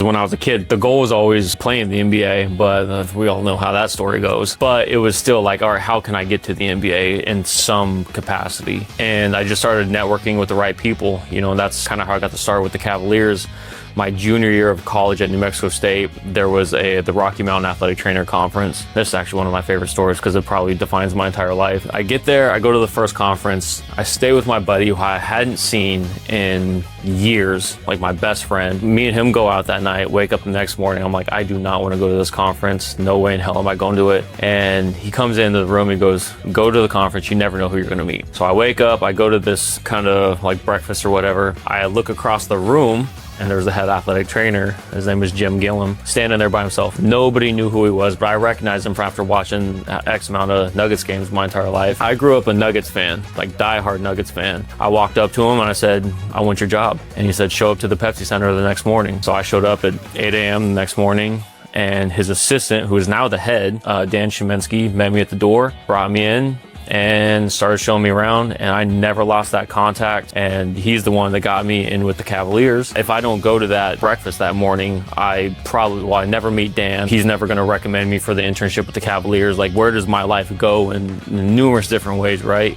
When I was a kid, the goal was always playing the NBA, but we all know how that story goes. But it was still like, all right, how can I get to the NBA in some capacity? And I just started networking with the right people, and that's kind of how I got to start with the Cavaliers. My junior year of college at New Mexico State, there was the Rocky Mountain Athletic Trainer Conference. This is actually one of my favorite stories because it probably defines my entire life. I get there, I go to the first conference, I stay with my buddy who I hadn't seen in years, like my best friend. Me and him go out that night, wake up the next morning, I'm like, I do not want to go to this conference. No way in hell am I going to it. And he comes into the room, he goes, go to the conference, you never know who you're going to meet. So I wake up, I go to this kind of like breakfast or whatever. I look across the room, and there's the head athletic trainer. His name is Jim Gillum, standing there by himself. Nobody knew who he was, but I recognized him from after watching X amount of Nuggets games my entire life. I grew up a Nuggets fan, like diehard Nuggets fan. I walked up to him and I said, I want your job. And he said, show up to the Pepsi Center the next morning. So I showed up at 8 a.m. the next morning, and his assistant, who is now the head, Dan Shemensky, met me at the door, brought me in, and started showing me around, and I never lost that contact, and he's the one that got me in with the Cavaliers. If I don't go to that breakfast that morning, I never meet Dan. He's never going to recommend me for the internship with the Cavaliers. Like, where does my life go in numerous different ways, right?